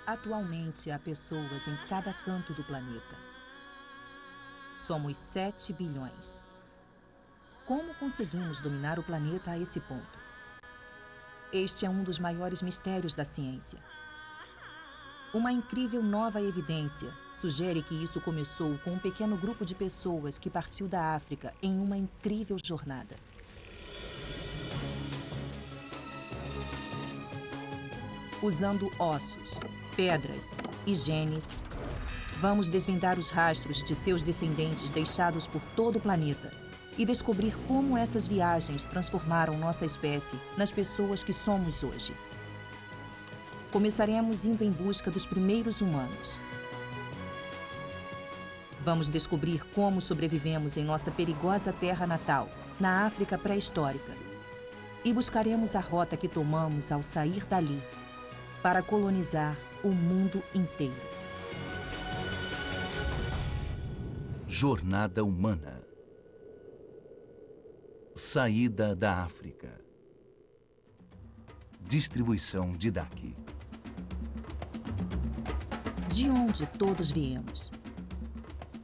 Atualmente, há pessoas em cada canto do planeta. Somos 7 bilhões. Como conseguimos dominar o planeta a esse ponto? Este é um dos maiores mistérios da ciência. Uma incrível nova evidência sugere que isso começou com um pequeno grupo de pessoas que partiu da África em uma incrível jornada. Usando ossos, pedras e genes, vamos desvendar os rastros de seus descendentes deixados por todo o planeta e descobrir como essas viagens transformaram nossa espécie nas pessoas que somos hoje. Começaremos indo em busca dos primeiros humanos. Vamos descobrir como sobrevivemos em nossa perigosa terra natal, na África pré-histórica. E buscaremos a rota que tomamos ao sair dali, para colonizar o mundo inteiro. Jornada humana. Saída da África. Distribuição de DAC. De onde todos viemos?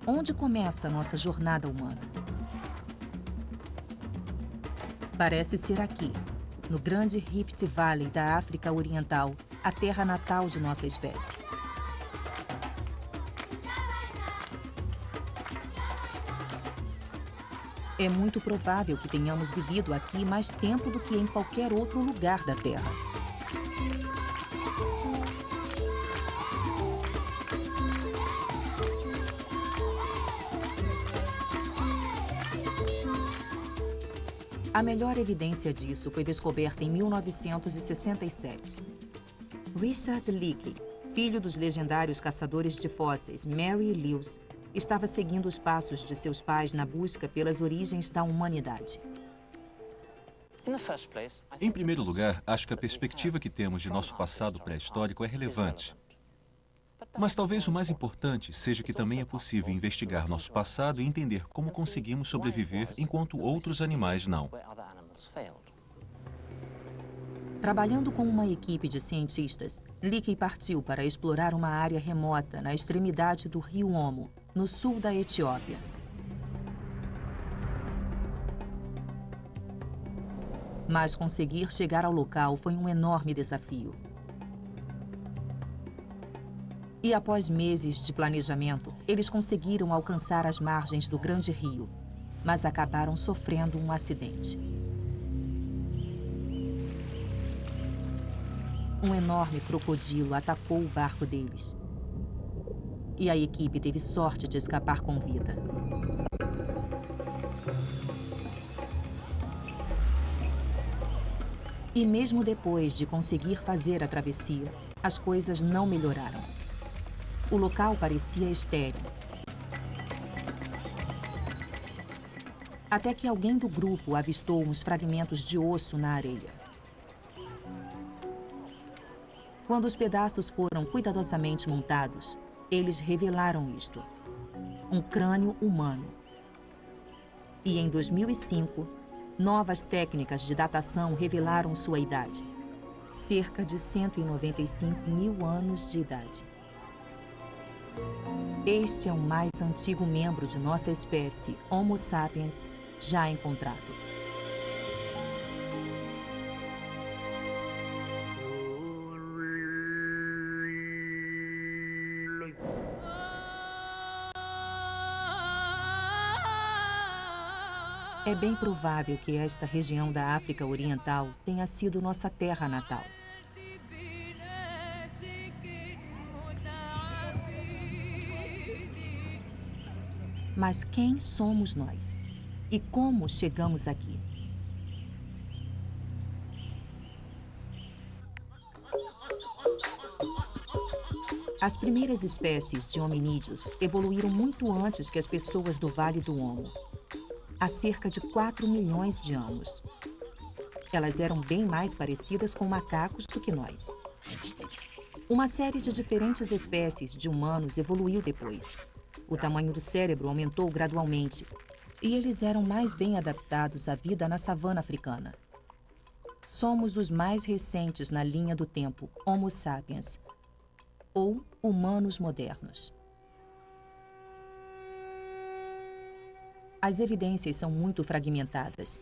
Onde começa a nossa jornada humana? Parece ser aqui, no grande Rift Valley da África Oriental, a terra natal de nossa espécie. É muito provável que tenhamos vivido aqui mais tempo do que em qualquer outro lugar da Terra. A melhor evidência disso foi descoberta em 1967. Richard Leakey, filho dos legendários caçadores de fósseis Mary e Lewis, estava seguindo os passos de seus pais na busca pelas origens da humanidade. Em primeiro lugar, acho que a perspectiva que temos de nosso passado pré-histórico é relevante. Mas talvez o mais importante seja que também é possível investigar nosso passado e entender como conseguimos sobreviver enquanto outros animais não. Trabalhando com uma equipe de cientistas, Leakey partiu para explorar uma área remota na extremidade do rio Omo, no sul da Etiópia. Mas conseguir chegar ao local foi um enorme desafio. E após meses de planejamento, eles conseguiram alcançar as margens do grande rio, mas acabaram sofrendo um acidente. Um enorme crocodilo atacou o barco deles. E a equipe teve sorte de escapar com vida. E mesmo depois de conseguir fazer a travessia, as coisas não melhoraram. O local parecia estéril. Até que alguém do grupo avistou uns fragmentos de osso na areia. Quando os pedaços foram cuidadosamente montados, eles revelaram isto: um crânio humano. E em 2005, novas técnicas de datação revelaram sua idade: cerca de 195 mil anos de idade. Este é o mais antigo membro de nossa espécie, Homo sapiens, já encontrado. É bem provável que esta região da África Oriental tenha sido nossa terra natal. Mas quem somos nós? E como chegamos aqui? As primeiras espécies de hominídeos evoluíram muito antes que as pessoas do Vale do Omo, há cerca de 4 milhões de anos. Elas eram bem mais parecidas com macacos do que nós. Uma série de diferentes espécies de humanos evoluiu depois. O tamanho do cérebro aumentou gradualmente e eles eram mais bem adaptados à vida na savana africana. Somos os mais recentes na linha do tempo, Homo sapiens. ou humanos modernos. As evidências são muito fragmentadas,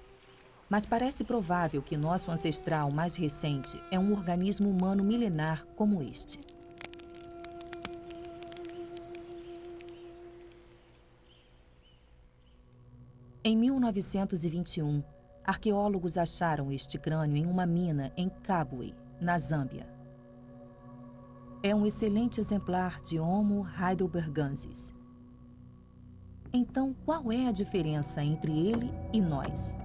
mas parece provável que nosso ancestral mais recente é um organismo humano milenar como este. Em 1921, arqueólogos acharam este crânio em uma mina em Kabwe, na Zâmbia. É um excelente exemplar de Homo heidelbergensis. Então, qual é a diferença entre ele e nós?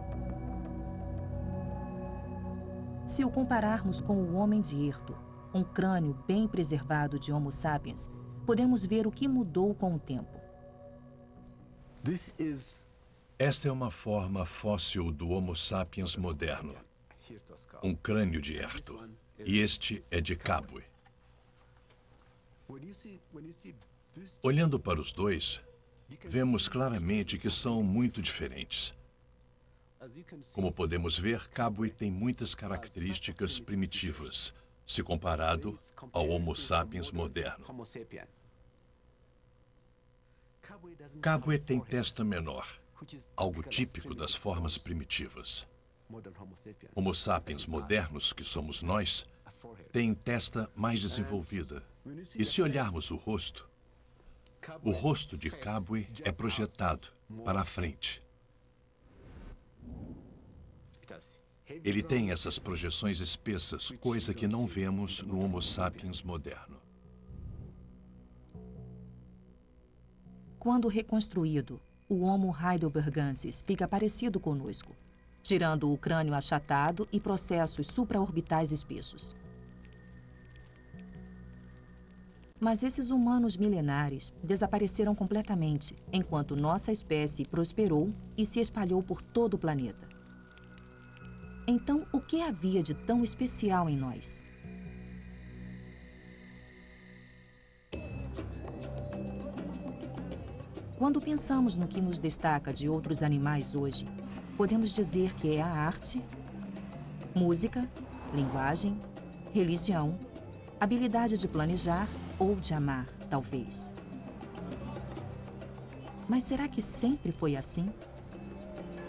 Se o compararmos com o homem de Erto, um crânio bem preservado de Homo sapiens, podemos ver o que mudou com o tempo. Esta é uma forma fóssil do Homo sapiens moderno, um crânio de Erto, e este é de Kabwe. Olhando para os dois, vemos claramente que são muito diferentes. Como podemos ver, Kabwe tem muitas características primitivas, se comparado ao Homo sapiens moderno. Kabwe tem testa menor, algo típico das formas primitivas. Homo sapiens modernos, que somos nós, têm testa mais desenvolvida. E se olharmos o rosto de Kabwe é projetado para a frente. Ele tem essas projeções espessas, coisa que não vemos no Homo sapiens moderno. Quando reconstruído, o Homo heidelbergensis fica parecido conosco, tirando o crânio achatado e processos supraorbitais espessos. Mas esses humanos milenares desapareceram completamente, enquanto nossa espécie prosperou e se espalhou por todo o planeta. Então, o que havia de tão especial em nós? Quando pensamos no que nos destaca de outros animais hoje, podemos dizer que é a arte, música, linguagem, religião, habilidade de planejar ou de amar, talvez. Mas será que sempre foi assim?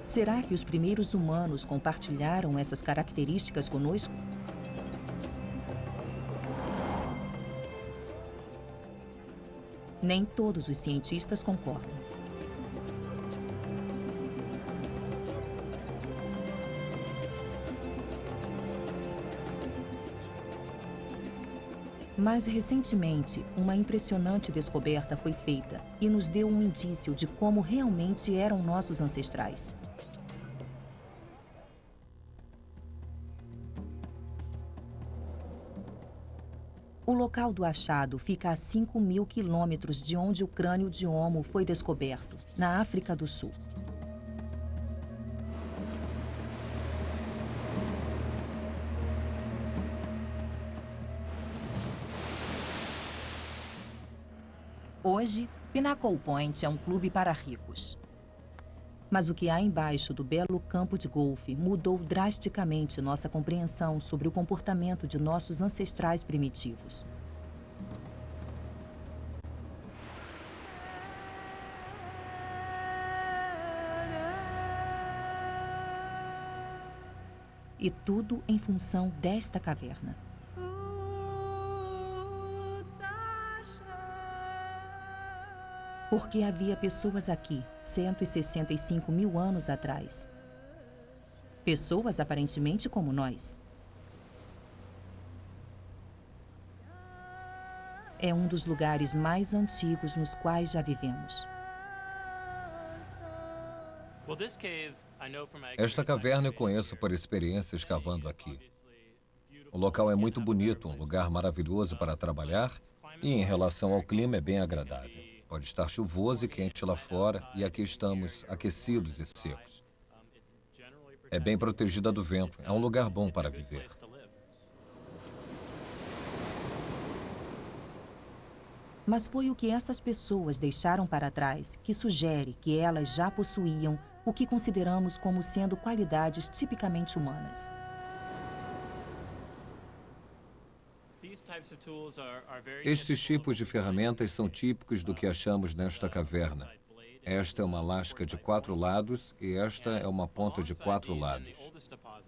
Será que os primeiros humanos compartilharam essas características conosco? Nem todos os cientistas concordam. Mas, recentemente, uma impressionante descoberta foi feita e nos deu um indício de como realmente eram nossos ancestrais. O local do achado fica a 5.000 quilômetros de onde o crânio de Homo foi descoberto, na África do Sul. Hoje, Pinnacle Point é um clube para ricos. Mas o que há embaixo do belo campo de golfe mudou drasticamente nossa compreensão sobre o comportamento de nossos ancestrais primitivos. E tudo em função desta caverna. Porque havia pessoas aqui, 165 mil anos atrás. Pessoas aparentemente como nós. É um dos lugares mais antigos nos quais já vivemos. Esta caverna eu conheço por experiência escavando aqui. O local é muito bonito, um lugar maravilhoso para trabalhar e, em relação ao clima, é bem agradável. Pode estar chuvoso e quente lá fora e aqui estamos aquecidos e secos. É bem protegida do vento, é um lugar bom para viver. Mas foi o que essas pessoas deixaram para trás que sugere que elas já possuíam o que consideramos como sendo qualidades tipicamente humanas. Estes tipos de ferramentas são típicos do que achamos nesta caverna. Esta é uma lasca de 4 lados e esta é uma ponta de 4 lados.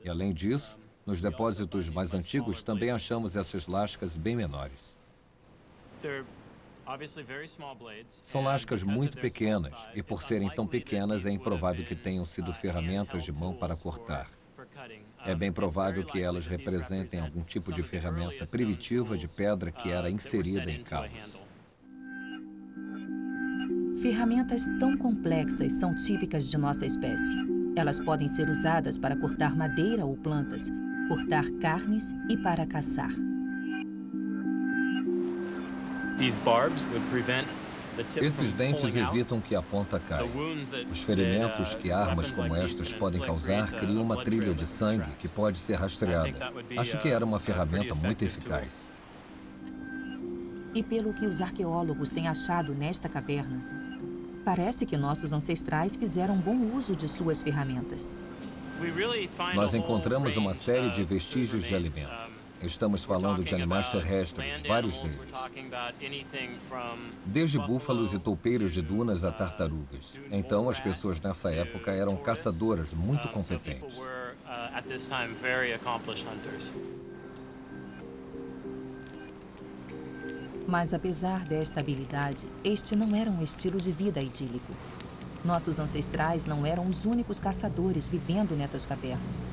E além disso, nos depósitos mais antigos também achamos essas lascas bem menores. São lascas muito pequenas e, por serem tão pequenas, é improvável que tenham sido ferramentas de mão para cortar. É bem provável que elas representem algum tipo de ferramenta primitiva de pedra que era inserida em cabos. Ferramentas tão complexas são típicas de nossa espécie. Elas podem ser usadas para cortar madeira ou plantas, cortar carnes e para caçar. Esses dentes evitam que a ponta caia. Os ferimentos que armas como estas podem causar criam uma trilha de sangue que pode ser rastreada. Acho que era uma ferramenta muito eficaz. E pelo que os arqueólogos têm achado nesta caverna, parece que nossos ancestrais fizeram bom uso de suas ferramentas. Nós encontramos uma série de vestígios de alimento. Estamos falando de animais terrestres, vários deles. Desde búfalos e toupeiros de dunas a tartarugas. Então, as pessoas nessa época eram caçadoras muito competentes. Mas apesar desta habilidade, este não era um estilo de vida idílico. Nossos ancestrais não eram os únicos caçadores vivendo nessas cavernas.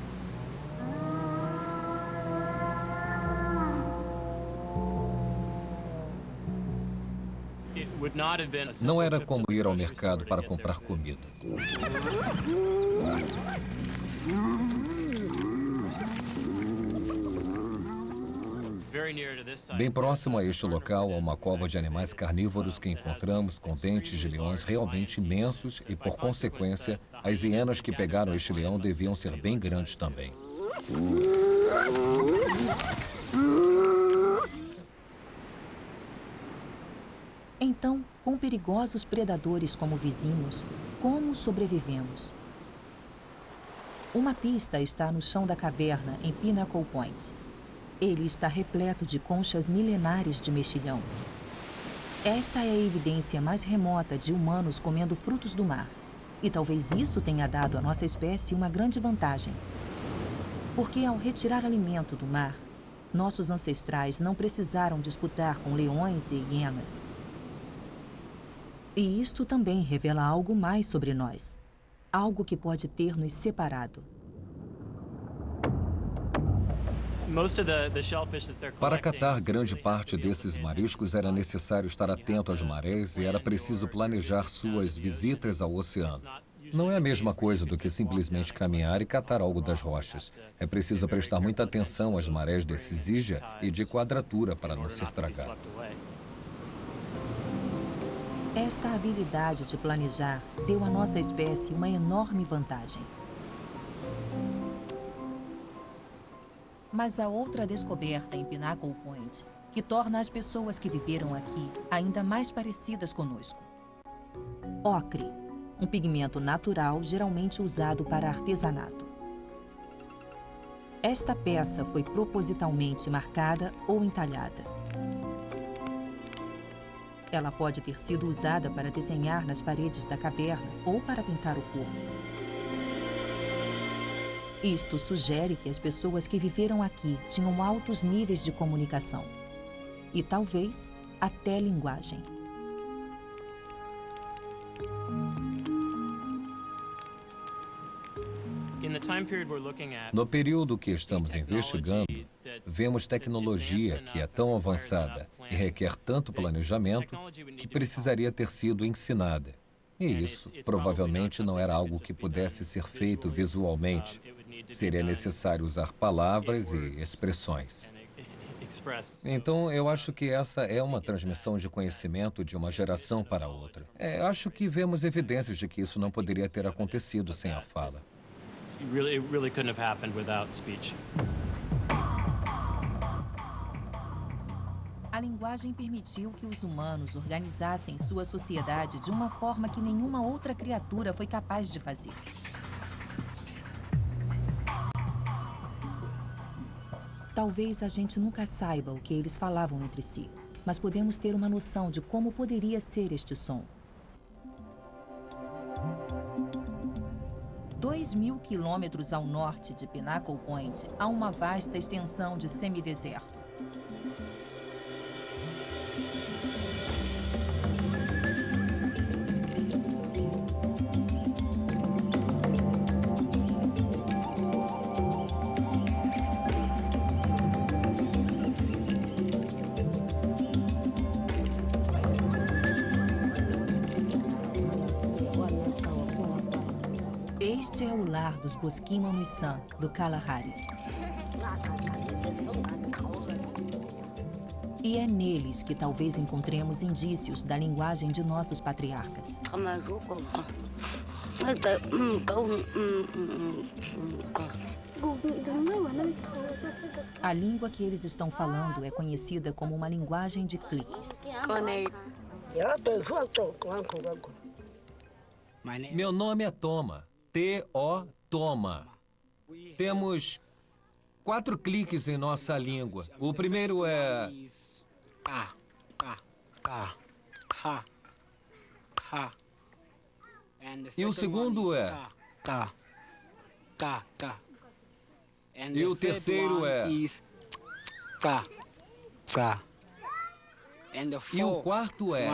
Não era como ir ao mercado para comprar comida. Bem próximo a este local há uma cova de animais carnívoros que encontramos com dentes de leões realmente imensos e, por consequência, as hienas que pegaram este leão deviam ser bem grandes também. Então, com perigosos predadores como vizinhos, como sobrevivemos? Uma pista está no chão da caverna, em Pinnacle Point. Ele está repleto de conchas milenares de mexilhão. Esta é a evidência mais remota de humanos comendo frutos do mar. E talvez isso tenha dado à nossa espécie uma grande vantagem. Porque ao retirar alimento do mar, nossos ancestrais não precisaram disputar com leões e hienas. E isto também revela algo mais sobre nós. Algo que pode ter nos separado. Para catar grande parte desses mariscos era necessário estar atento às marés e era preciso planejar suas visitas ao oceano. Não é a mesma coisa do que simplesmente caminhar e catar algo das rochas. É preciso prestar muita atenção às marés de exígia e de quadratura para não ser tragado. Esta habilidade de planejar deu à nossa espécie uma enorme vantagem. Mas há outra descoberta em Pinnacle Point que torna as pessoas que viveram aqui ainda mais parecidas conosco. Ocre, um pigmento natural geralmente usado para artesanato. Esta peça foi propositalmente marcada ou entalhada. Ela pode ter sido usada para desenhar nas paredes da caverna ou para pintar o corpo. Isto sugere que as pessoas que viveram aqui tinham altos níveis de comunicação e talvez até linguagem. No período que estamos investigando, vemos tecnologia que é tão avançada e requer tanto planejamento que precisaria ter sido ensinada. E isso provavelmente não era algo que pudesse ser feito visualmente. Seria necessário usar palavras e expressões. Então, eu acho que essa é uma transmissão de conhecimento de uma geração para outra. Acho que vemos evidências de que isso não poderia ter acontecido sem a fala. A linguagem permitiu que os humanos organizassem sua sociedade de uma forma que nenhuma outra criatura foi capaz de fazer. Talvez a gente nunca saiba o que eles falavam entre si, mas podemos ter uma noção de como poderia ser este som. 2.000 quilômetros ao norte de Pinnacle Point, há uma vasta extensão de semideserto. Este é o lar dos Bosquimanos San, do Kalahari. E é neles que talvez encontremos indícios da linguagem de nossos patriarcas. A língua que eles estão falando é conhecida como uma linguagem de cliques. Meu nome é Toma. T-O, Toma. Temos 4 cliques em nossa língua. O primeiro é... E o segundo é... E o terceiro é... E o quarto é...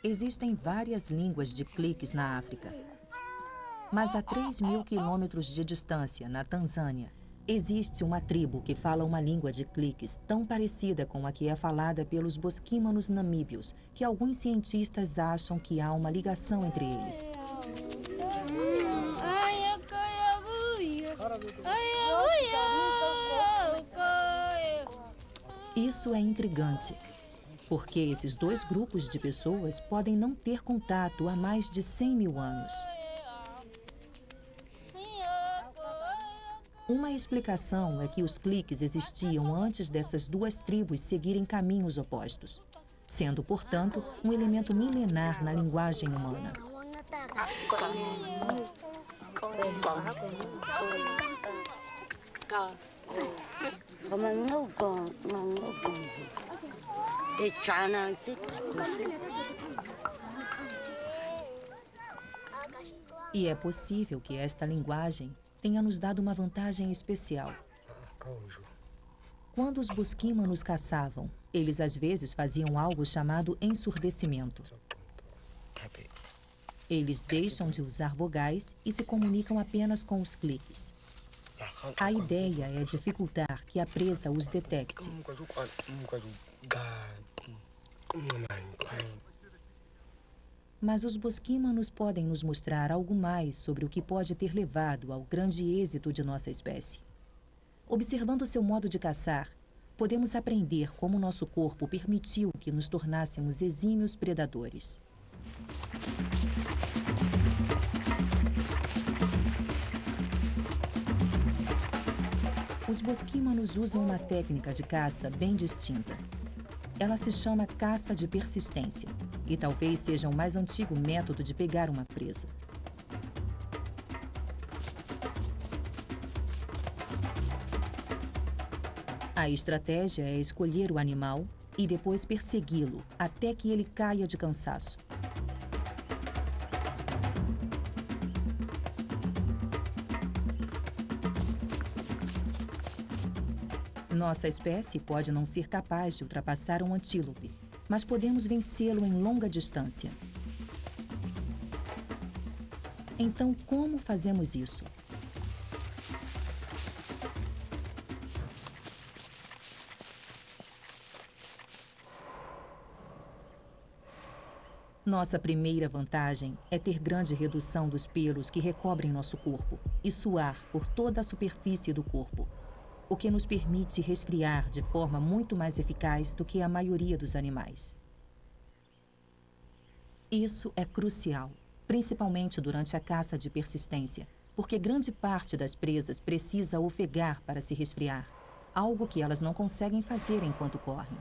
Existem várias línguas de cliques na África. Mas a 3.000 quilômetros de distância, na Tanzânia, existe uma tribo que fala uma língua de cliques tão parecida com a que é falada pelos bosquímanos namíbios, que alguns cientistas acham que há uma ligação entre eles. Isso é intrigante, porque esses dois grupos de pessoas podem não ter contato há mais de 100.000 anos. Uma explicação é que os cliques existiam antes dessas duas tribos seguirem caminhos opostos, sendo, portanto, um elemento milenar na linguagem humana. E é possível que esta linguagem tenha nos dado uma vantagem especial. Quando os bosquímanos caçavam, eles às vezes faziam algo chamado ensurdecimento. Eles deixam de usar vogais e se comunicam apenas com os cliques. A ideia é dificultar que a presa os detecte. Mas os bosquímanos podem nos mostrar algo mais sobre o que pode ter levado ao grande êxito de nossa espécie. Observando seu modo de caçar, podemos aprender como nosso corpo permitiu que nos tornássemos exímios predadores. Os bosquímanos usam uma técnica de caça bem distinta. Ela se chama caça de persistência e talvez seja o mais antigo método de pegar uma presa. A estratégia é escolher o animal e depois persegui-lo até que ele caia de cansaço. Nossa espécie pode não ser capaz de ultrapassar um antílope, mas podemos vencê-lo em longa distância. Então, como fazemos isso? Nossa primeira vantagem é ter grande redução dos pelos que recobrem nosso corpo e suar por toda a superfície do corpo, o que nos permite resfriar de forma muito mais eficaz do que a maioria dos animais. Isso é crucial, principalmente durante a caça de persistência, porque grande parte das presas precisa ofegar para se resfriar, algo que elas não conseguem fazer enquanto correm.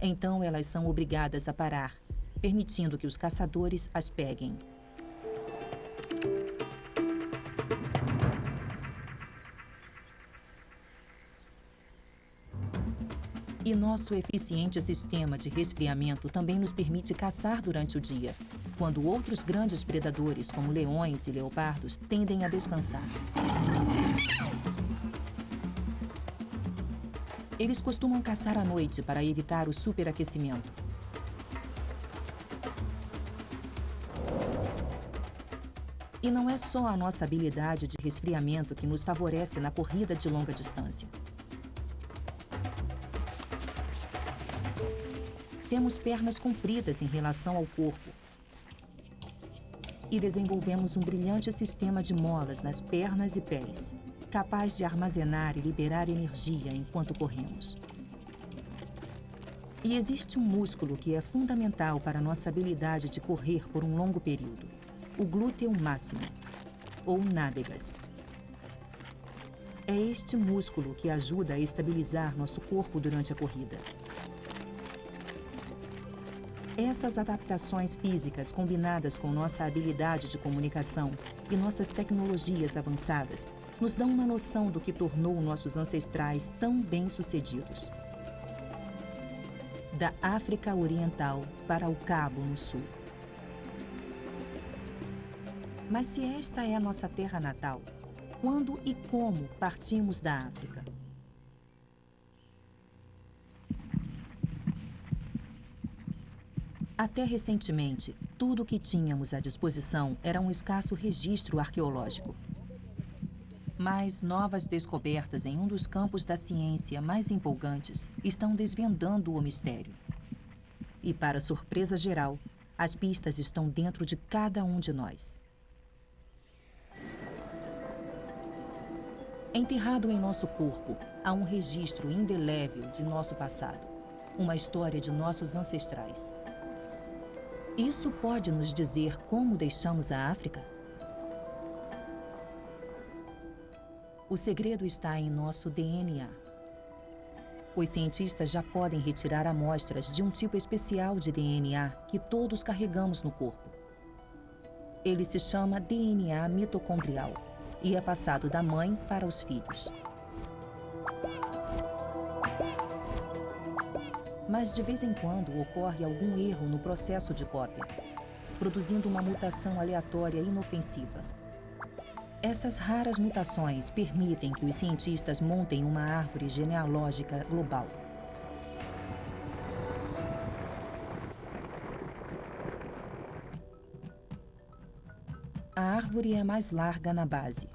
Então elas são obrigadas a parar, permitindo que os caçadores as peguem. E nosso eficiente sistema de resfriamento também nos permite caçar durante o dia, quando outros grandes predadores, como leões e leopardos, tendem a descansar. Eles costumam caçar à noite para evitar o superaquecimento. E não é só a nossa habilidade de resfriamento que nos favorece na corrida de longa distância. Temos pernas compridas em relação ao corpo e desenvolvemos um brilhante sistema de molas nas pernas e pés, capaz de armazenar e liberar energia enquanto corremos. E existe um músculo que é fundamental para a nossa habilidade de correr por um longo período, o glúteo máximo, ou nádegas. É este músculo que ajuda a estabilizar nosso corpo durante a corrida. Essas adaptações físicas, combinadas com nossa habilidade de comunicação e nossas tecnologias avançadas, nos dão uma noção do que tornou nossos ancestrais tão bem-sucedidos. Da África Oriental para o Cabo, no Sul. Mas se esta é a nossa terra natal, quando e como partimos da África? Até recentemente, tudo o que tínhamos à disposição era um escasso registro arqueológico. Mas novas descobertas em um dos campos da ciência mais empolgantes estão desvendando o mistério. E, para surpresa geral, as pistas estão dentro de cada um de nós. Enterrado em nosso corpo, há um registro indelével de nosso passado, uma história de nossos ancestrais. Isso pode nos dizer como deixamos a África? O segredo está em nosso DNA. Os cientistas já podem retirar amostras de um tipo especial de DNA que todos carregamos no corpo. Ele se chama DNA mitocondrial e é passado da mãe para os filhos. Mas de vez em quando ocorre algum erro no processo de cópia, produzindo uma mutação aleatória inofensiva. Essas raras mutações permitem que os cientistas montem uma árvore genealógica global. A árvore é mais larga na base.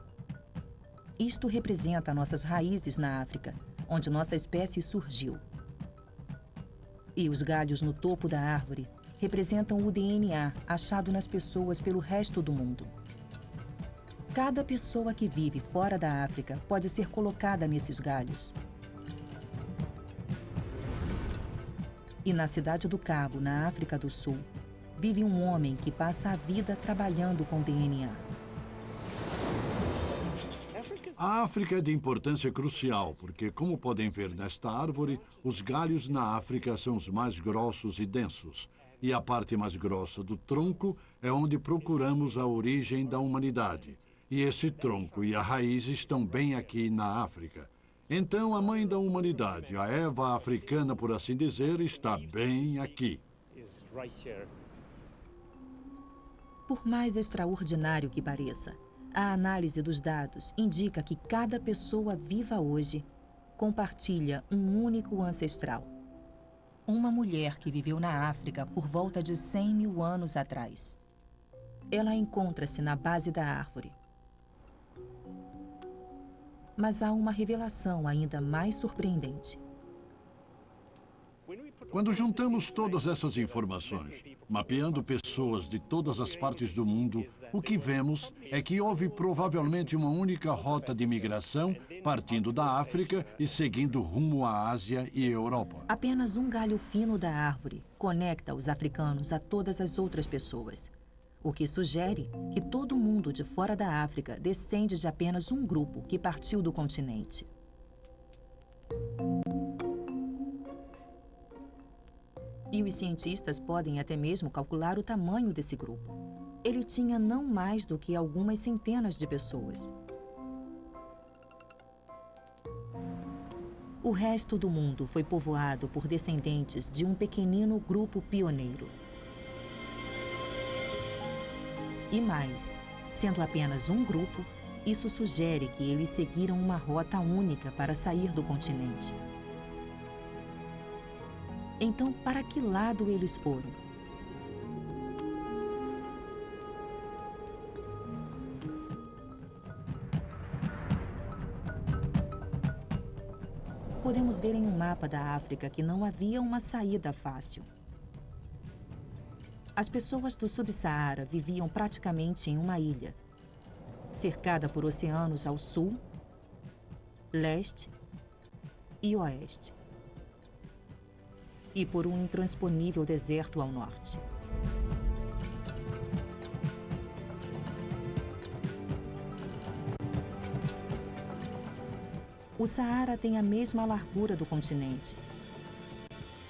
Isto representa nossas raízes na África, onde nossa espécie surgiu. E os galhos no topo da árvore representam o DNA achado nas pessoas pelo resto do mundo. Cada pessoa que vive fora da África pode ser colocada nesses galhos. E na cidade do Cabo, na África do Sul, vive um homem que passa a vida trabalhando com DNA. A África é de importância crucial, porque, como podem ver nesta árvore, os galhos na África são os mais grossos e densos. E a parte mais grossa do tronco é onde procuramos a origem da humanidade. E esse tronco e a raiz estão bem aqui na África. Então, a mãe da humanidade, a Eva africana, por assim dizer, está bem aqui. Por mais extraordinário que pareça, a análise dos dados indica que cada pessoa viva hoje compartilha um único ancestral. Uma mulher que viveu na África por volta de 100 mil anos atrás. Ela encontra-se na base da árvore. Mas há uma revelação ainda mais surpreendente. Quando juntamos todas essas informações, mapeando pessoas de todas as partes do mundo, o que vemos é que houve provavelmente uma única rota de migração partindo da África e seguindo rumo à Ásia e Europa. Apenas um galho fino da árvore conecta os africanos a todas as outras pessoas, o que sugere que todo mundo de fora da África descende de apenas um grupo que partiu do continente. E os cientistas podem até mesmo calcular o tamanho desse grupo. Ele tinha não mais do que algumas centenas de pessoas. O resto do mundo foi povoado por descendentes de um pequenino grupo pioneiro. E mais, sendo apenas um grupo, isso sugere que eles seguiram uma rota única para sair do continente. Então, para que lado eles foram? Podemos ver em um mapa da África que não havia uma saída fácil. As pessoas do Subsaara viviam praticamente em uma ilha, cercada por oceanos ao sul, leste e oeste, e por um intransponível deserto ao norte. O Saara tem a mesma largura do continente,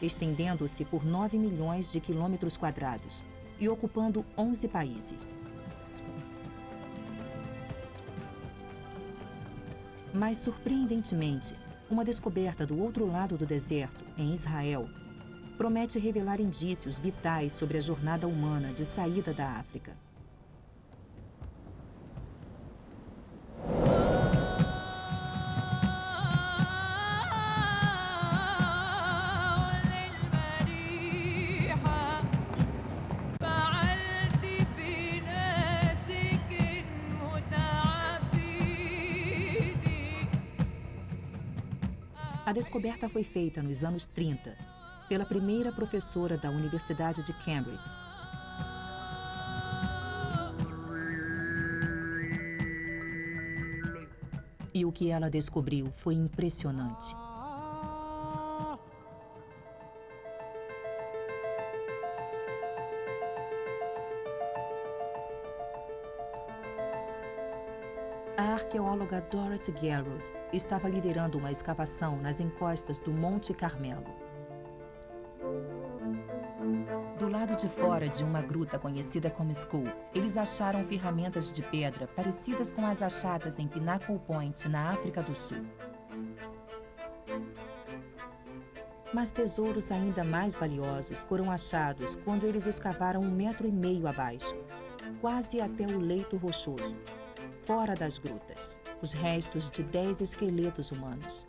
estendendo-se por 9 milhões de quilômetros quadrados e ocupando 11 países. Mas, surpreendentemente, uma descoberta do outro lado do deserto, em Israel, promete revelar indícios vitais sobre a jornada humana de saída da África. A descoberta foi feita nos anos 30 pela primeira professora da Universidade de Cambridge. E o que ela descobriu foi impressionante. A arqueóloga Dorothy Garrod estava liderando uma escavação nas encostas do Monte Carmelo. Do lado de fora de uma gruta conhecida como Skull, eles acharam ferramentas de pedra parecidas com as achadas em Pinnacle Point, na África do Sul. Mas tesouros ainda mais valiosos foram achados quando eles escavaram 1,5 metro abaixo, quase até o leito rochoso. Fora das grutas, os restos de 10 esqueletos humanos.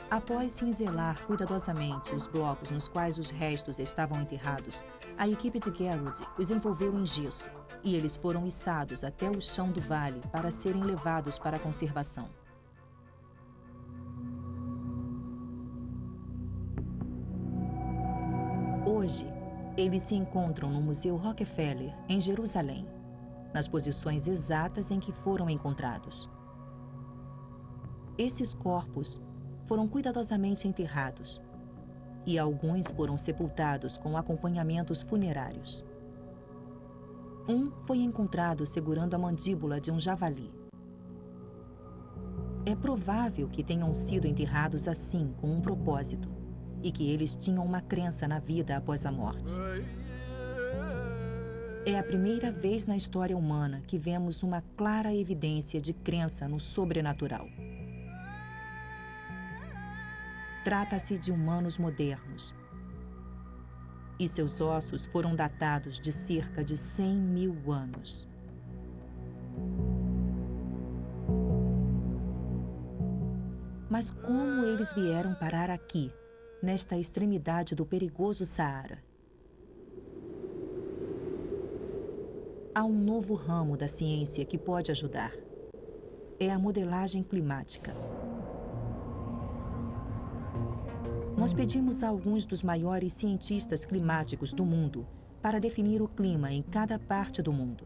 Após cinzelar cuidadosamente os blocos nos quais os restos estavam enterrados, a equipe de Garrod os envolveu em gesso e eles foram içados até o chão do vale para serem levados para a conservação. Hoje, eles se encontram no Museu Rockefeller, em Jerusalém, nas posições exatas em que foram encontrados. Esses corpos foram cuidadosamente enterrados e alguns foram sepultados com acompanhamentos funerários. Um foi encontrado segurando a mandíbula de um javali. É provável que tenham sido enterrados assim, com um propósito, e que eles tinham uma crença na vida após a morte. É a primeira vez na história humana que vemos uma clara evidência de crença no sobrenatural. Trata-se de humanos modernos. E seus ossos foram datados de cerca de 100 mil anos. Mas como eles vieram parar aqui, nesta extremidade do perigoso Saara? Há um novo ramo da ciência que pode ajudar. É a modelagem climática. Nós pedimos a alguns dos maiores cientistas climáticos do mundo para definir o clima em cada parte do mundo.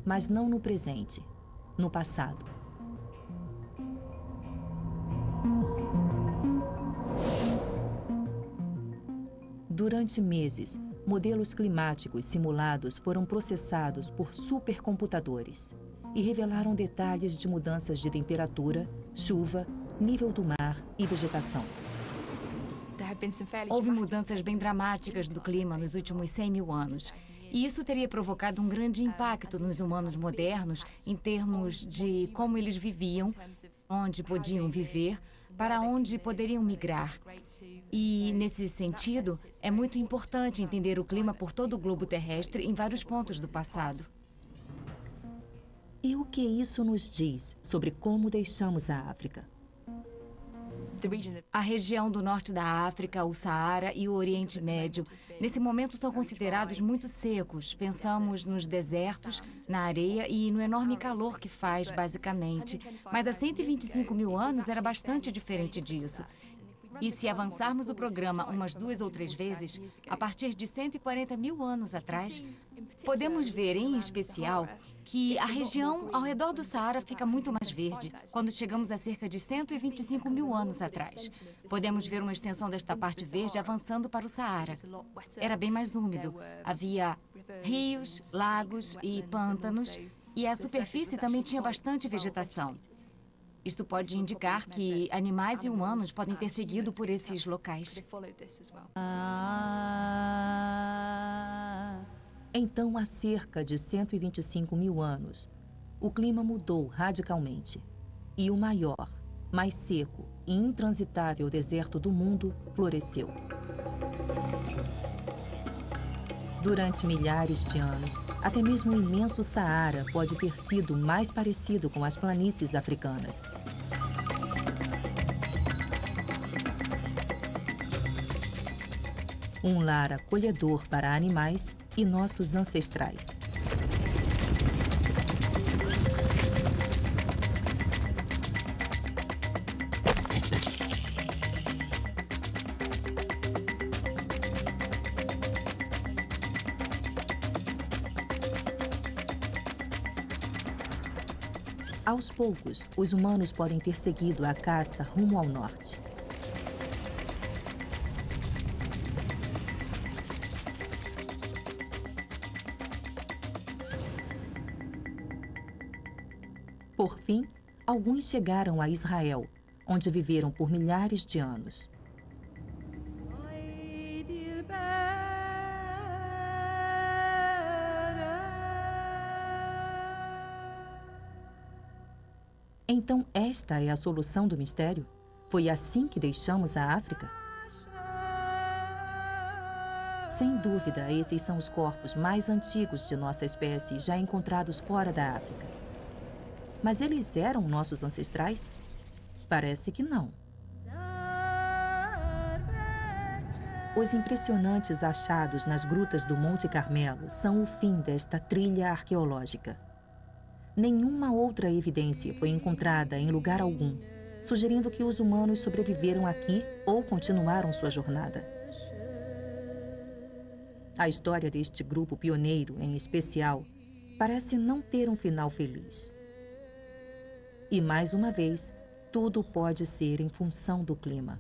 Mas não no presente, no passado. Durante meses, modelos climáticos simulados foram processados por supercomputadores e revelaram detalhes de mudanças de temperatura, chuva, nível do mar e vegetação. Houve mudanças bem dramáticas do clima nos últimos 100 mil anos. E isso teria provocado um grande impacto nos humanos modernos em termos de como eles viviam, onde podiam viver, para onde poderiam migrar. E, nesse sentido, é muito importante entender o clima por todo o globo terrestre em vários pontos do passado. E o que isso nos diz sobre como deixamos a África? A região do norte da África, o Saara e o Oriente Médio, nesse momento são considerados muito secos. Pensamos nos desertos, na areia e no enorme calor que faz, basicamente. Mas há 125 mil anos era bastante diferente disso. E se avançarmos o programa umas 2 ou 3 vezes, a partir de 140 mil anos atrás, podemos ver, em especial, que a região ao redor do Saara fica muito mais verde, quando chegamos a cerca de 125 mil anos atrás. Podemos ver uma extensão desta parte verde avançando para o Saara. Era bem mais úmido. Havia rios, lagos e pântanos, e a superfície também tinha bastante vegetação. Isto pode indicar que animais e humanos podem ter seguido por esses locais. Então, há cerca de 125 mil anos, o clima mudou radicalmente. E o maior, mais seco e intransitável deserto do mundo floresceu. Durante milhares de anos, até mesmo o imenso Saara pode ter sido mais parecido com as planícies africanas. Um lar acolhedor para animais e nossos ancestrais. Aos poucos, os humanos podem ter seguido a caça rumo ao norte. Por fim, alguns chegaram a Israel, onde viveram por milhares de anos. Então, esta é a solução do mistério? Foi assim que deixamos a África? Sem dúvida, esses são os corpos mais antigos de nossa espécie já encontrados fora da África. Mas eles eram nossos ancestrais? Parece que não. Os impressionantes achados nas grutas do Monte Carmelo são o fim desta trilha arqueológica. Nenhuma outra evidência foi encontrada em lugar algum, sugerindo que os humanos sobreviveram aqui ou continuaram sua jornada. A história deste grupo pioneiro, em especial, parece não ter um final feliz. E, mais uma vez, tudo pode ser em função do clima.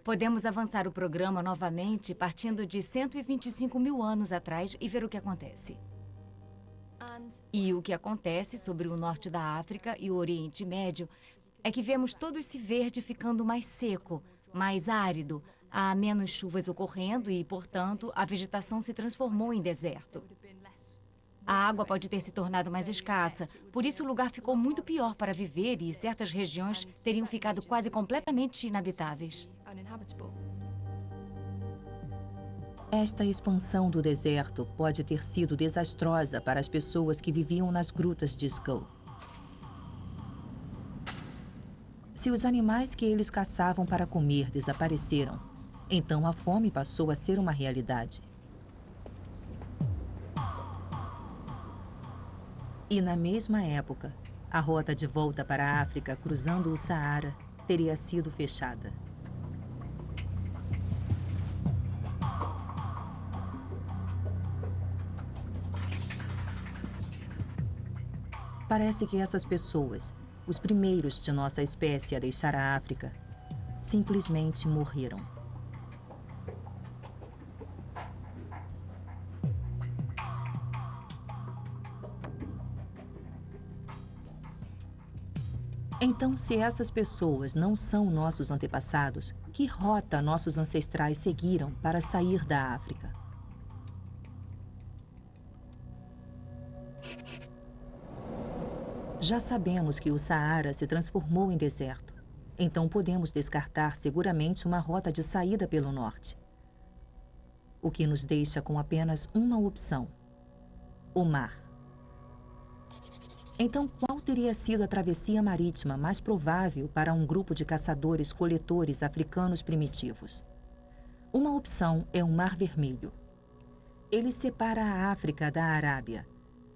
Podemos avançar o programa novamente partindo de 125 mil anos atrás e ver o que acontece. E o que acontece sobre o norte da África e o Oriente Médio é que vemos todo esse verde ficando mais seco, mais árido. Há menos chuvas ocorrendo e, portanto, a vegetação se transformou em deserto. A água pode ter se tornado mais escassa, por isso o lugar ficou muito pior para viver e certas regiões teriam ficado quase completamente inabitáveis. Esta expansão do deserto pode ter sido desastrosa para as pessoas que viviam nas grutas de Skull. Se os animais que eles caçavam para comer desapareceram, então a fome passou a ser uma realidade. E na mesma época, a rota de volta para a África cruzando o Saara teria sido fechada. Parece que essas pessoas, os primeiros de nossa espécie a deixar a África, simplesmente morreram. Então, se essas pessoas não são nossos antepassados, que rota nossos ancestrais seguiram para sair da África? Já sabemos que o Saara se transformou em deserto, então podemos descartar seguramente uma rota de saída pelo norte. O que nos deixa com apenas uma opção: o mar. Então, qual teria sido a travessia marítima mais provável para um grupo de caçadores-coletores africanos primitivos? Uma opção é o Mar Vermelho. Ele separa a África da Arábia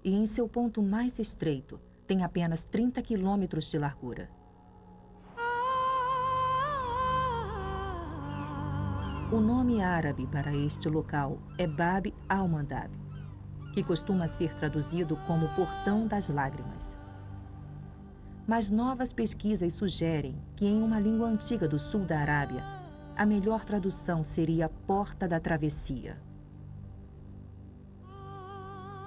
e, em seu ponto mais estreito, tem apenas 30 quilômetros de largura. O nome árabe para este local é Bab al-Mandab, que costuma ser traduzido como Portão das Lágrimas. Mas novas pesquisas sugerem que, em uma língua antiga do sul da Arábia, a melhor tradução seria Porta da Travessia.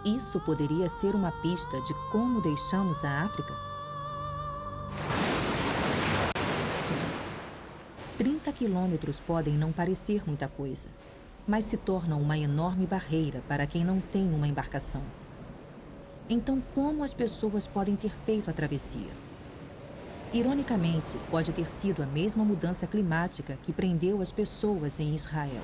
Isso poderia ser uma pista de como deixamos a África? 30 quilômetros podem não parecer muita coisa, mas se tornam uma enorme barreira para quem não tem uma embarcação. Então, como as pessoas podem ter feito a travessia? Ironicamente, pode ter sido a mesma mudança climática que prendeu as pessoas em Israel.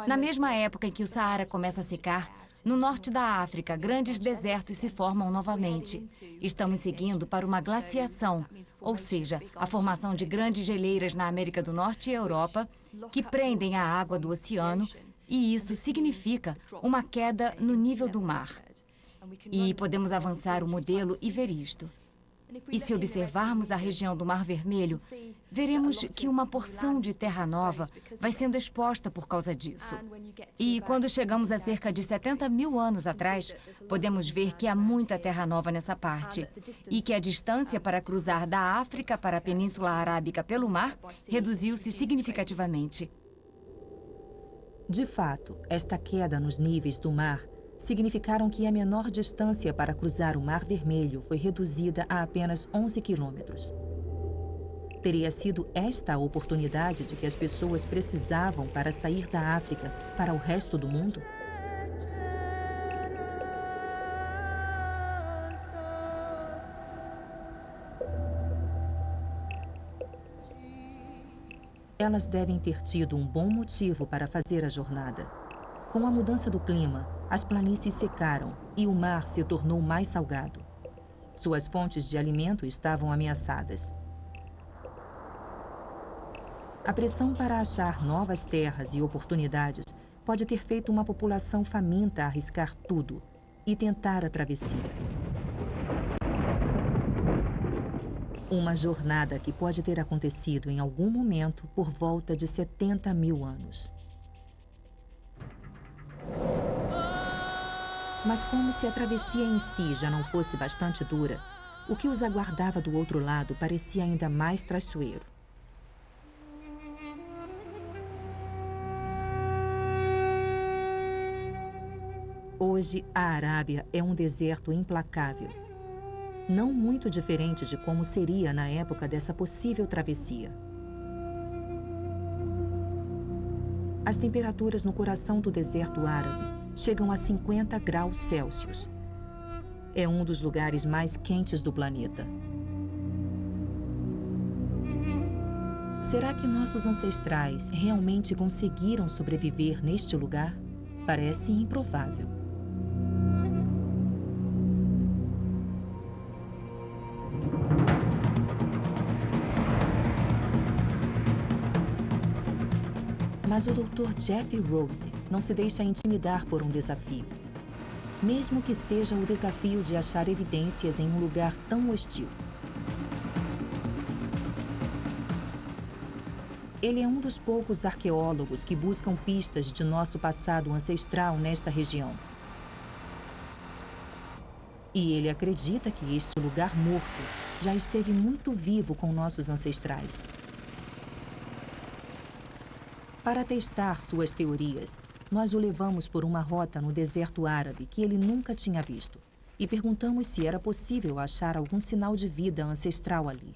Na mesma época em que o Saara começa a secar, no norte da África, grandes desertos se formam novamente. Estamos seguindo para uma glaciação, ou seja, a formação de grandes geleiras na América do Norte e Europa que prendem a água do oceano, e isso significa uma queda no nível do mar. E podemos avançar o modelo e ver isto. E se observarmos a região do Mar Vermelho, veremos que uma porção de terra nova vai sendo exposta por causa disso. E quando chegamos a cerca de 70 mil anos atrás, podemos ver que há muita terra nova nessa parte e que a distância para cruzar da África para a Península Arábica pelo mar reduziu-se significativamente. De fato, esta queda nos níveis do mar significaram que a menor distância para cruzar o Mar Vermelho foi reduzida a apenas 11 quilômetros. Teria sido esta a oportunidade de que as pessoas precisavam para sair da África para o resto do mundo? Elas devem ter tido um bom motivo para fazer a jornada. Com a mudança do clima, as planícies secaram e o mar se tornou mais salgado. Suas fontes de alimento estavam ameaçadas. A pressão para achar novas terras e oportunidades pode ter feito uma população faminta arriscar tudo e tentar a travessia. Uma jornada que pode ter acontecido em algum momento por volta de 70 mil anos. Mas como se a travessia em si já não fosse bastante dura, o que os aguardava do outro lado parecia ainda mais traiçoeiro. Hoje, a Arábia é um deserto implacável. Não muito diferente de como seria na época dessa possível travessia. As temperaturas no coração do deserto árabe chegam a 50 graus Celsius. É um dos lugares mais quentes do planeta. Será que nossos ancestrais realmente conseguiram sobreviver neste lugar? Parece improvável. Mas o Dr. Jeff Rose não se deixa intimidar por um desafio. Mesmo que seja o desafio de achar evidências em um lugar tão hostil. Ele é um dos poucos arqueólogos que buscam pistas de nosso passado ancestral nesta região. E ele acredita que este lugar morto já esteve muito vivo com nossos ancestrais. Para testar suas teorias, nós o levamos por uma rota no deserto árabe que ele nunca tinha visto e perguntamos se era possível achar algum sinal de vida ancestral ali.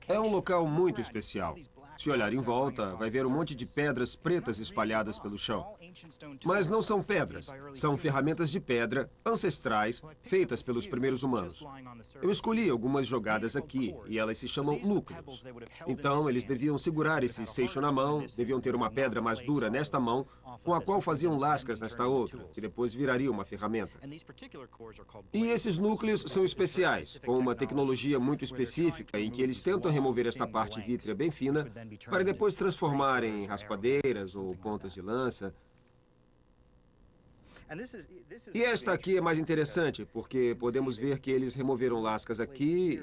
É um local muito especial. Se olhar em volta, vai ver um monte de pedras pretas espalhadas pelo chão. Mas não são pedras, são ferramentas de pedra ancestrais feitas pelos primeiros humanos. Eu escolhi algumas jogadas aqui e elas se chamam núcleos. Então, eles deviam segurar esse seixo na mão, deviam ter uma pedra mais dura nesta mão, com a qual faziam lascas nesta outra, que depois viraria uma ferramenta. E esses núcleos são especiais, com uma tecnologia muito específica em que eles tentam remover esta parte vítrea bem fina para depois transformarem em raspadeiras ou pontas de lança. E esta aqui é mais interessante, porque podemos ver que eles removeram lascas aqui,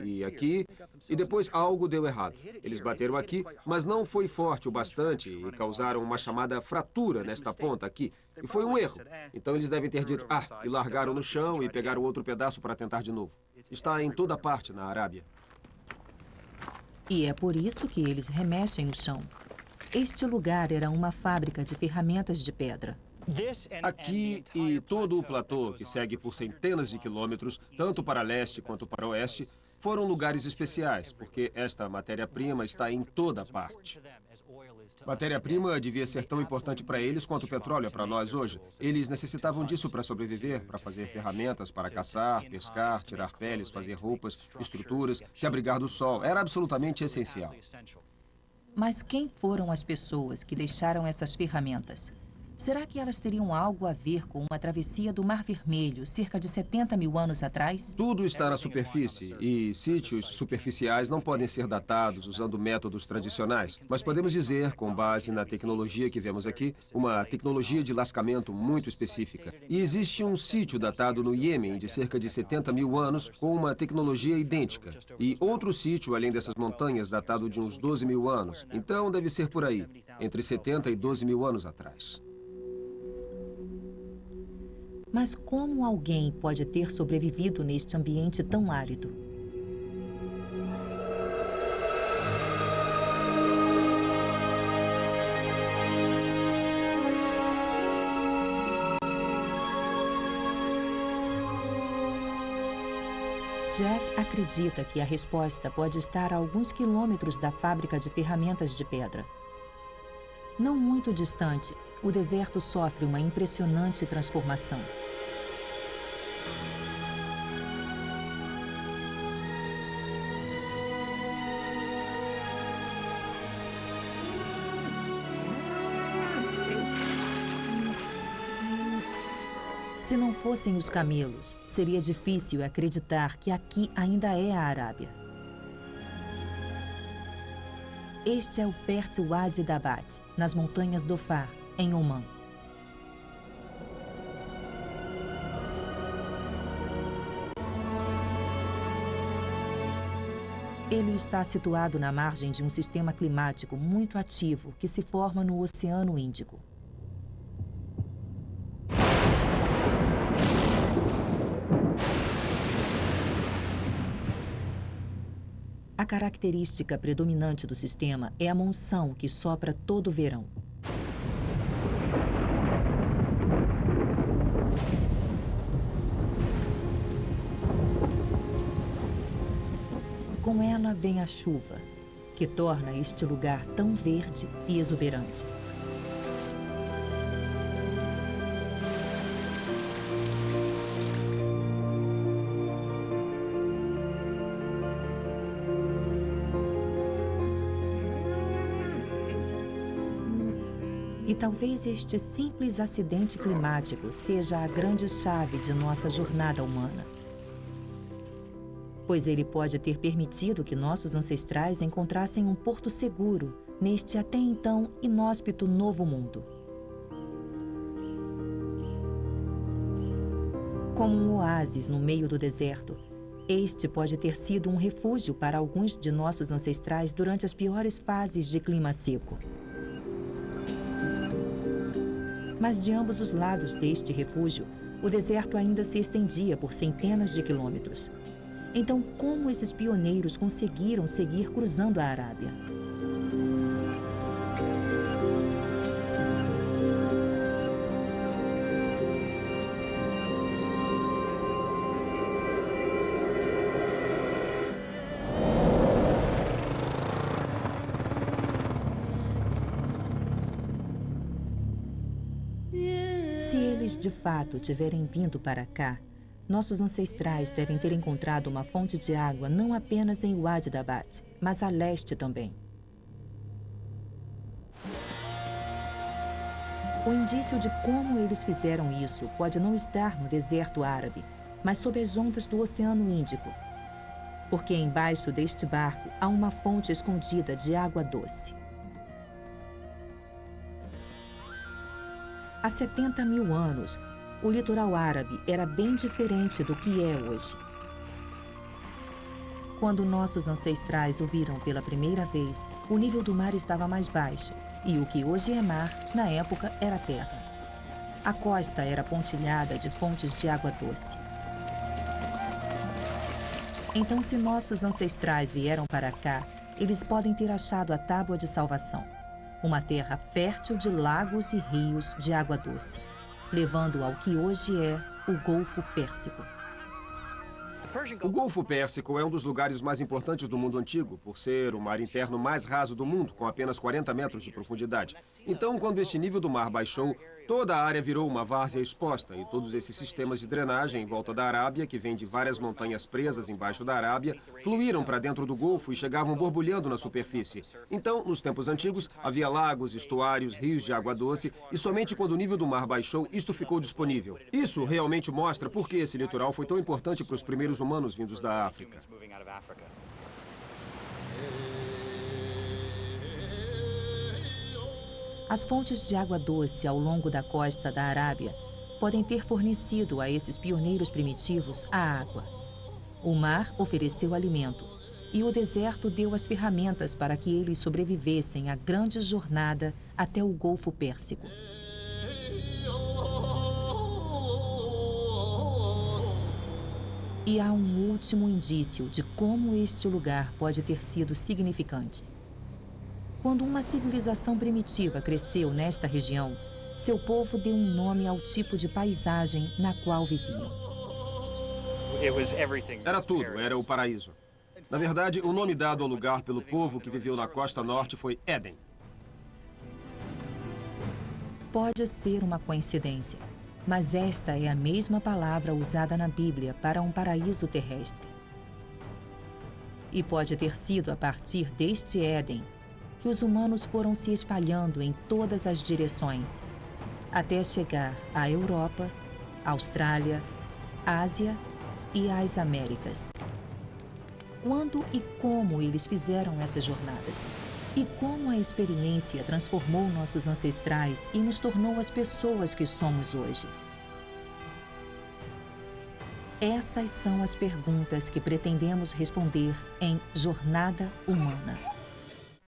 e depois algo deu errado. Eles bateram aqui, mas não foi forte o bastante e causaram uma chamada fratura nesta ponta aqui. E foi um erro. Então eles devem ter dito, e largaram no chão e pegaram outro pedaço para tentar de novo. Está em toda parte na Arábia. E é por isso que eles remexem o chão. Este lugar era uma fábrica de ferramentas de pedra. Aqui e todo o platô, que segue por centenas de quilômetros, tanto para leste quanto para oeste, foram lugares especiais, porque esta matéria-prima está em toda parte. Matéria-prima devia ser tão importante para eles quanto o petróleo é para nós hoje. Eles necessitavam disso para sobreviver, para fazer ferramentas, para caçar, pescar, tirar peles, fazer roupas, estruturas, se abrigar do sol. Era absolutamente essencial. Mas quem foram as pessoas que deixaram essas ferramentas? Será que elas teriam algo a ver com uma travessia do Mar Vermelho cerca de 70 mil anos atrás? Tudo está na superfície e sítios superficiais não podem ser datados usando métodos tradicionais. Mas podemos dizer, com base na tecnologia que vemos aqui, uma tecnologia de lascamento muito específica. E existe um sítio datado no Iêmen de cerca de 70 mil anos com uma tecnologia idêntica. E outro sítio, além dessas montanhas, datado de uns 12 mil anos. Então deve ser por aí, entre 70 e 12 mil anos atrás. Mas como alguém pode ter sobrevivido neste ambiente tão árido? Jeff acredita que a resposta pode estar a alguns quilômetros da fábrica de ferramentas de pedra. Não muito distante, o deserto sofre uma impressionante transformação. Se não fossem os camelos, seria difícil acreditar que aqui ainda é a Arábia. Este é o fértil Wadi Dabat, nas montanhas do Far, em Omã. Ele está situado na margem de um sistema climático muito ativo que se forma no Oceano Índico. A característica predominante do sistema é a monção que sopra todo o verão. Com ela vem a chuva, que torna este lugar tão verde e exuberante. E talvez este simples acidente climático seja a grande chave de nossa jornada humana. Pois ele pode ter permitido que nossos ancestrais encontrassem um porto seguro neste até então inóspito novo mundo. Como um oásis no meio do deserto, este pode ter sido um refúgio para alguns de nossos ancestrais durante as piores fases de clima seco. Mas de ambos os lados deste refúgio, o deserto ainda se estendia por centenas de quilômetros. Então, como esses pioneiros conseguiram seguir cruzando a Arábia? eles de fato tiverem vindo para cá, nossos ancestrais devem ter encontrado uma fonte de água não apenas em Wadi Dabat, mas a leste também. O indício de como eles fizeram isso pode não estar no deserto árabe, mas sob as ondas do Oceano Índico, porque embaixo deste barco há uma fonte escondida de água doce. Há 70 mil anos, o litoral árabe era bem diferente do que é hoje. Quando nossos ancestrais o viram pela primeira vez, o nível do mar estava mais baixo, e o que hoje é mar, na época, era terra. A costa era pontilhada de fontes de água doce. Então, se nossos ancestrais vieram para cá, eles podem ter achado a Tábua de Salvação, uma terra fértil de lagos e rios de água doce, levando ao que hoje é o Golfo Pérsico. O Golfo Pérsico é um dos lugares mais importantes do mundo antigo, por ser o mar interno mais raso do mundo, com apenas 40 metros de profundidade. Então, quando este nível do mar baixou, toda a área virou uma várzea exposta e todos esses sistemas de drenagem em volta da Arábia, que vêm de várias montanhas presas embaixo da Arábia, fluíram para dentro do Golfo e chegavam borbulhando na superfície. Então, nos tempos antigos, havia lagos, estuários, rios de água doce e somente quando o nível do mar baixou, isto ficou disponível. Isso realmente mostra por que esse litoral foi tão importante para os primeiros humanos vindos da África. As fontes de água doce ao longo da costa da Arábia podem ter fornecido a esses pioneiros primitivos a água. O mar ofereceu alimento e o deserto deu as ferramentas para que eles sobrevivessem à grande jornada até o Golfo Pérsico. E há um último indício de como este lugar pode ter sido significante. Quando uma civilização primitiva cresceu nesta região, seu povo deu um nome ao tipo de paisagem na qual viviam. Era tudo, era o paraíso. Na verdade, o nome dado ao lugar pelo povo que viveu na costa norte foi Éden. Pode ser uma coincidência, mas esta é a mesma palavra usada na Bíblia para um paraíso terrestre. E pode ter sido a partir deste Éden que os humanos foram se espalhando em todas as direções, até chegar à Europa, Austrália, Ásia e às Américas. Quando e como eles fizeram essas jornadas? E como a experiência transformou nossos ancestrais e nos tornou as pessoas que somos hoje? Essas são as perguntas que pretendemos responder em Jornada Humana.